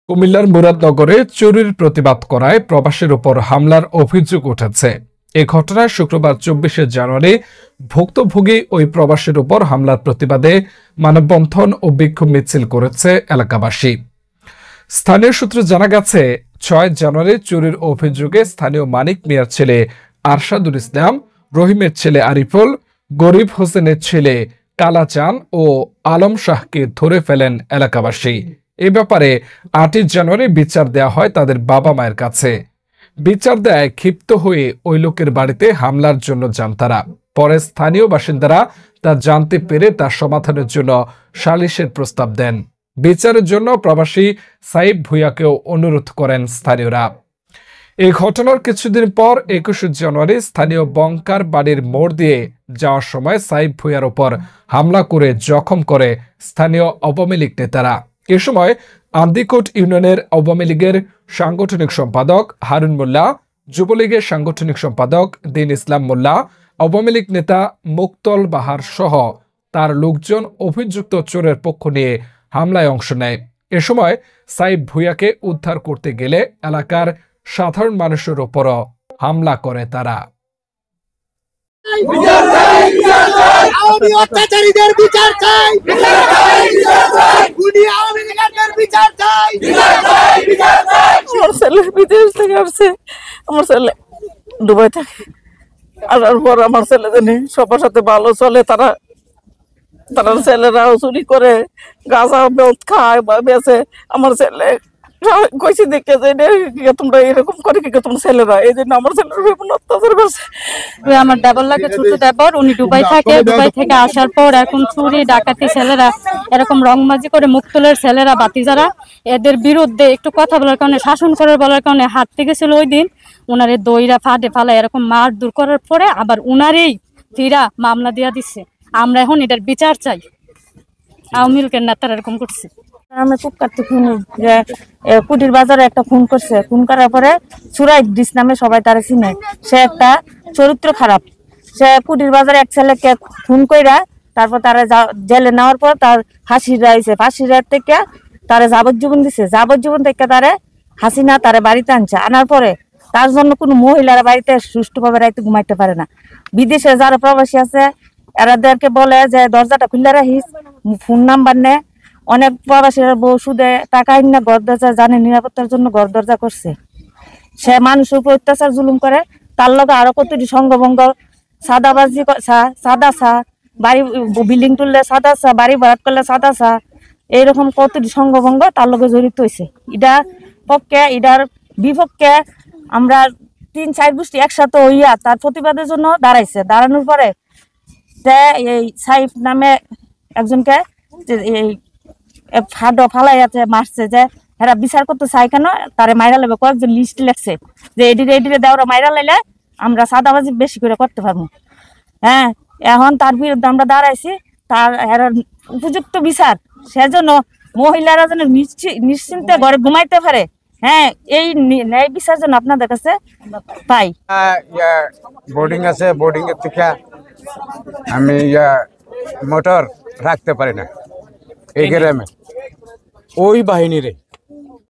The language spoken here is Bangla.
কুমিল্লার মুরাদনগরে চুরির প্রতিবাদ করায় প্রবাসীর উপর হামলার অভিযোগ উঠেছে। এ ঘটনায় শুক্রবার ২৪শে জানুয়ারি ভুক্তভোগী ওই প্রবাসীর উপর হামলার প্রতিবাদে মানববন্ধন ও বিক্ষোভ মিছিল করেছে এলাকাবাসী। স্থানীয় সূত্রে জানা গেছে, ৬ জানুয়ারি চুরির অভিযোগে স্থানীয় মানিক মিয়ার ছেলে আরশাদুল ইসলাম, রহিমের ছেলে আরিফুল, গরিব হোসেনের ছেলে কালাচান ও আলম শাহকে ধরে ফেলেন এলাকাবাসী। এ ব্যাপারে ৮ জানুয়ারি বিচার দেয়া হয় তাদের বাবা মায়ের কাছে। বিচার দেয় ক্ষিপ্ত হয়ে ওই লোকের বাড়িতে হামলার জন্য যান তারা। পরে স্থানীয় বাসিন্দারা তা জানতে পেরে তার সমাধানের জন্য সালিশের প্রস্তাব দেন। বিচারের জন্য প্রবাসী সাইফ ভুঁইয়াকেও অনুরোধ করেন স্থানীয়রা। এই ঘটনার কিছুদিন পর ২১ জানুয়ারি স্থানীয় বঙ্কার বাড়ির মোড় দিয়ে যাওয়ার সময় সাইফ ভুঁইয়ার উপর হামলা করে জখম করে স্থানীয় আওয়ামী লীগ নেতারা। এ সময় আন্দিকোট ইউনিয়নের আওয়ামী লীগের সাংগঠনিক সম্পাদক হারুন মোল্লা, যুবলীগের সাংগঠনিক সম্পাদক দিন ইসলাম মোল্লা, আওয়ামী লীগ নেতা মুক্তল বাহার সহ তার লোকজন অভিযুক্ত চোরের পক্ষ নিয়ে হামলায় অংশ নেয়। এ সময় সাইফ ভুঁইয়াকে উদ্ধার করতে গেলে এলাকার সাধারণ মানুষের উপরও হামলা করে তারা। বিদেশ থেকে আসছে, আমার ছেলে দুবাই থাকে। আসার পর আমার ছেলে জানি সবার সাথে ভালো চলে, তারা ছেলেরাও চুরি করে, গাঁজা খায় বা বেচে। আমার ছেলে কইছি দেখে যে তোমরা এরকম করে কি তোমার ছেলেরা, এই জন্য আমার ছেলের অত্যাচার করছে। আমার ডাবল লাগে, ছোট ডাবল, উনি দুবাই থাকে। দুবাই থেকে আসার পর এখন চুরি ডাকাতি ছেলেরা এরকম রংবাজি করে, মুক্তলের ছেলেরা বাতিজারা এদের বিরুদ্ধে একটু কথা বলার কারণে, শাসন করার বলার কারণে হাত থেকে ছিল ওই দিন ওনারে দইরা ফাটে ফালা এরকম মার দূর করার পরে আবার উনারেই ফিরা মামলা দিয়া দিচ্ছে। আমরা এখন এটার বিচার চাই। আওয়ামী লীগের নেতারা এরকম করছে। আমি খুব কাটতে শুনি যে কুটির বাজারে একটা খুন করছে, খুন করার পরে সুরাই ডিস নামে সবাই তারা চিনে। সে একটা চরিত্র খারাপ। সে কুটির বাজারে এক ছেলেকে খুন কইরা তারপর তারা জেলে নেওয়ার পর তার ফাঁসির রাইছে, ফাঁসির রাত থেকে তারা যাবজ্জীবন দিছে। যাবজ্জীবন থেকে তারে হাসিনা তারা বাড়িতে আনছে। আনার পরে তার জন্য কোনো মহিলারা বাড়িতে সুষ্ঠুভাবে রাইতে ঘুমাইতে পারে না। বিদেশে যারা প্রবাসী আছে এরাদেরকে বলে যে দরজাটা খুলে রাখিস, ফোন নাম্বার নে। অনেক প্রবাসীরা বউ সুদে টাকা না ঘর দরজা জানে, নিরাপত্তার জন্য ঘর দরজা করছে। সে মানুষের উপর অত্যাচার জুলুম করে। তার লগে আরো কতটি সঙ্গভঙ্গ, সাদাবাজি, সাদা চা, বাড়ি বিল্ডিং তুললে সাদা চা, বাড়ি ভাড়াত করলে সাদা চা, এইরকম কতটি সঙ্গভঙ্গ তার লগে জড়িত হয়েছে। ইটার পক্ষে ইটার বিপক্ষে আমরা ৩-৪ গোষ্ঠী একসাথে হইয়া তার প্রতিবাদের জন্য দাঁড়াইছে। দাঁড়ানোর পরে এই সাইফ নামে একজনকে এই ফালাই আছে, মারছে। যে এরা বিচার করতে চাই কেন, তারে মাইরা লাগবে। কয়েকজন লিস্ট লেখছে যে এডিরে দেওয়ারা মাইরা লাইলে আমরা সাদাবাজি বেশি করে করতে পারবো। হ্যাঁ, এখন তার বিরুদ্ধে আমরা দাঁড়াইছি। তার উপযুক্ত বিচার, সেজন্য মহিলারা যেন নিশ্চিন্তে ঘরে ঘুমাইতে পারে। হ্যাঁ, এই ন্যায় বিচার যেন আপনাদের কাছে পাই। বোর্ডিং আছে, বোর্ডিং এর থেকে আমি মোটর রাখতে পারি না। এই গ্রামে ওই বাহিনীরে